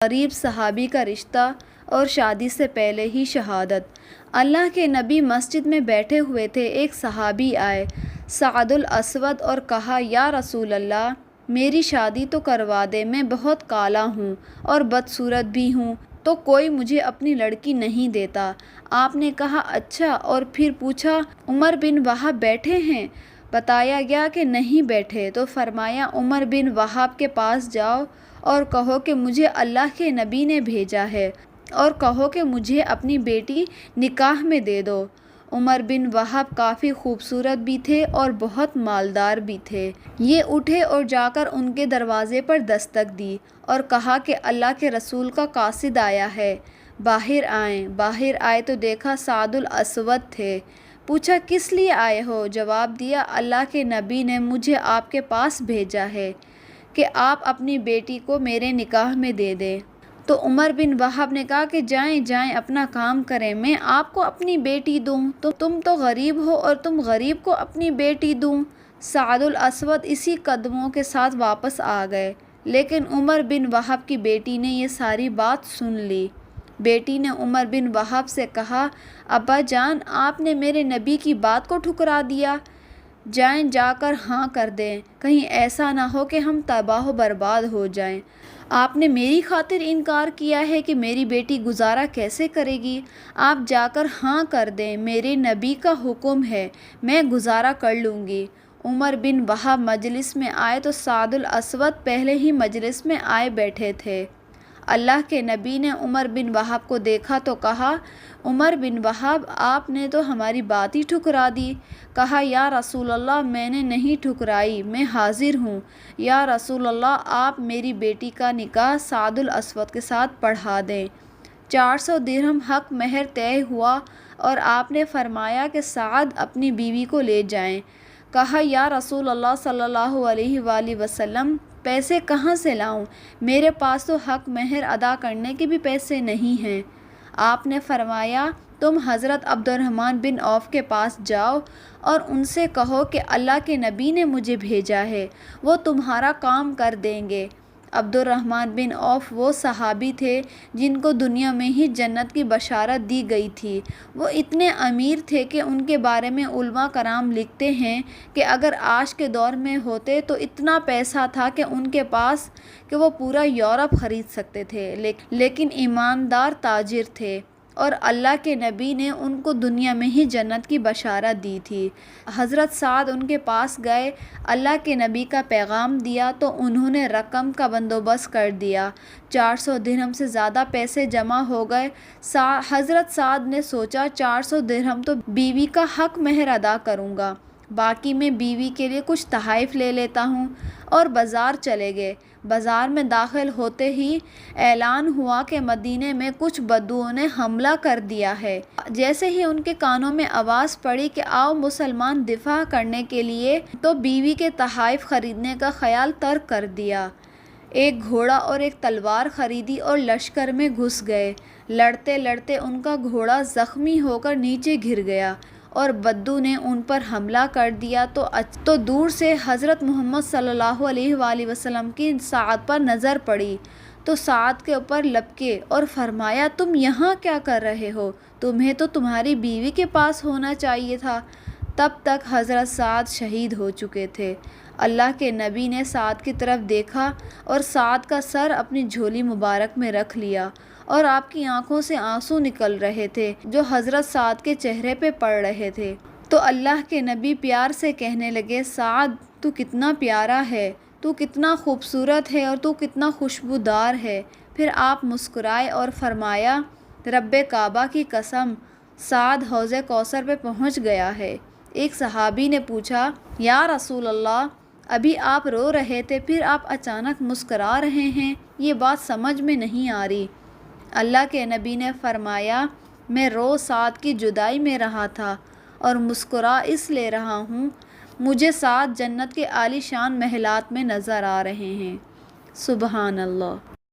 غریب صحابی کا رشتہ اور شادی سے پہلے ہی شہادت۔ اللہ کے نبی مسجد میں بیٹھے ہوئے تھے، ایک صحابی آئے سعد الاسود اور کہا یا رسول اللہ میری شادی تو کروا دے، میں بہت کالا ہوں اور بدصورت بھی ہوں تو کوئی مجھے اپنی لڑکی نہیں دیتا۔ آپ نے کہا اچھا، اور پھر پوچھا عمر بن وہب بیٹھے ہیں؟ بتایا گیا کہ نہیں بیٹھے، تو فرمایا عمر بن وہب کے پاس جاؤ اور کہو کہ مجھے اللہ کے نبی نے بھیجا ہے، اور کہو کہ مجھے اپنی بیٹی نکاح میں دے دو۔ عمر بن وہب کافی خوبصورت بھی تھے اور بہت مالدار بھی تھے۔ یہ اٹھے اور جا کر ان کے دروازے پر دستک دی اور کہا کہ اللہ کے رسول کا قاصد آیا ہے، باہر آئیں۔ باہر آئے تو دیکھا سعد الاسود تھے۔ پوچھا کس لیے آئے ہو؟ جواب دیا اللہ کے نبی نے مجھے آپ کے پاس بھیجا ہے کہ آپ اپنی بیٹی کو میرے نکاح میں دے دیں۔ تو عمر بن وہب نے کہا کہ جائیں جائیں اپنا کام کریں، میں آپ کو اپنی بیٹی دوں؟ تم تو غریب ہو اور تم غریب کو اپنی بیٹی دوں؟ سعد الاسود اسی قدموں کے ساتھ واپس آ گئے، لیکن عمر بن وہب کی بیٹی نے یہ ساری بات سن لی۔ بیٹی نے عمر بن وہب سے کہا ابا جان، آپ نے میرے نبی کی بات کو ٹھکرا دیا، جائیں جا کر ہاں کر دیں، کہیں ایسا نہ ہو کہ ہم تباہ و برباد ہو جائیں۔ آپ نے میری خاطر انکار کیا ہے کہ میری بیٹی گزارا کیسے کرے گی؟ آپ جا کر ہاں کر دیں، میرے نبی کا حکم ہے، میں گزارا کر لوں گی۔ عمر بن وہب مجلس میں آئے تو سعد الاسود پہلے ہی مجلس میں آئے بیٹھے تھے۔ اللہ کے نبی نے عمر بن وہب کو دیکھا تو کہا عمر بن وہب آپ نے تو ہماری بات ہی ٹھکرا دی۔ کہا یا رسول اللہ میں نے نہیں ٹھکرائی، میں حاضر ہوں۔ یا رسول اللہ آپ میری بیٹی کا نکاح سعد الاسود کے ساتھ پڑھا دیں۔ 400 درہم حق مہر طے ہوا اور آپ نے فرمایا کہ سعد اپنی بیوی کو لے جائیں۔ کہا یا رسول اللہ صلی اللہ علیہ وآلہ وسلم پیسے کہاں سے لاؤں؟ میرے پاس تو حق مہر ادا کرنے کے بھی پیسے نہیں ہیں۔ آپ نے فرمایا تم حضرت عبد الرحمن بن عوف کے پاس جاؤ اور ان سے کہو کہ اللہ کے نبی نے مجھے بھیجا ہے، وہ تمہارا کام کر دیں گے۔ عبد الرحمن بن عوف وہ صحابی تھے جن کو دنیا میں ہی جنت کی بشارت دی گئی تھی۔ وہ اتنے امیر تھے کہ ان کے بارے میں علماء کرام لکھتے ہیں کہ اگر آج کے دور میں ہوتے تو اتنا پیسہ تھا کہ ان کے پاس کہ وہ پورا یورپ خرید سکتے تھے، لیکن ایماندار تاجر تھے اور اللہ کے نبی نے ان کو دنیا میں ہی جنت کی بشارت دی تھی۔ حضرت سعد ان کے پاس گئے، اللہ کے نبی کا پیغام دیا تو انہوں نے رقم کا بندوبست کر دیا۔ 400 درہم سے زیادہ پیسے جمع ہو گئے۔ حضرت سعد نے سوچا 400 درہم تو بیوی کا حق مہر ادا کروں گا، باقی میں بیوی کے لیے کچھ تحائف لے لیتا ہوں، اور بازار چلے گئے۔ بازار میں داخل ہوتے ہی اعلان ہوا کہ مدینے میں کچھ بدوؤں نے حملہ کر دیا ہے۔ جیسے ہی ان کے کانوں میں آواز پڑی کہ آؤ مسلمان دفاع کرنے کے لیے، تو بیوی کے تحائف خریدنے کا خیال ترک کر دیا۔ ایک گھوڑا اور ایک تلوار خریدی اور لشکر میں گھس گئے۔ لڑتے لڑتے ان کا گھوڑا زخمی ہو کر نیچے گر گیا اور بدو نے ان پر حملہ کر دیا تو دور سے حضرت محمد صلی اللہ علیہ وآلہ وسلم کی سعد پر نظر پڑی تو سعد کے اوپر لپکے اور فرمایا تم یہاں کیا کر رہے ہو؟ تمہیں تو تمہاری بیوی کے پاس ہونا چاہیے تھا۔ تب تک حضرت سعد شہید ہو چکے تھے۔ اللہ کے نبی نے سعد کی طرف دیکھا اور سعد کا سر اپنی جھولی مبارک میں رکھ لیا اور آپ کی آنکھوں سے آنسو نکل رہے تھے جو حضرت سعد کے چہرے پہ پڑ رہے تھے۔ تو اللہ کے نبی پیار سے کہنے لگے سعد تو کتنا پیارا ہے، تو کتنا خوبصورت ہے اور تو کتنا خوشبودار ہے۔ پھر آپ مسکرائے اور فرمایا رب کعبہ کی قسم، سعد حوض کوثر پہ پہنچ گیا ہے۔ ایک صحابی نے پوچھا یا رسول اللہ ابھی آپ رو رہے تھے، پھر آپ اچانک مسکرا رہے ہیں، یہ بات سمجھ میں نہیں آ رہی۔ اللہ کے نبی نے فرمایا میں رو سعد کی جدائی میں رہا تھا اور مسکرا اس لیے رہا ہوں، مجھے سعد جنت کے عالی شان محلات میں نظر آ رہے ہیں۔ سبحان اللہ۔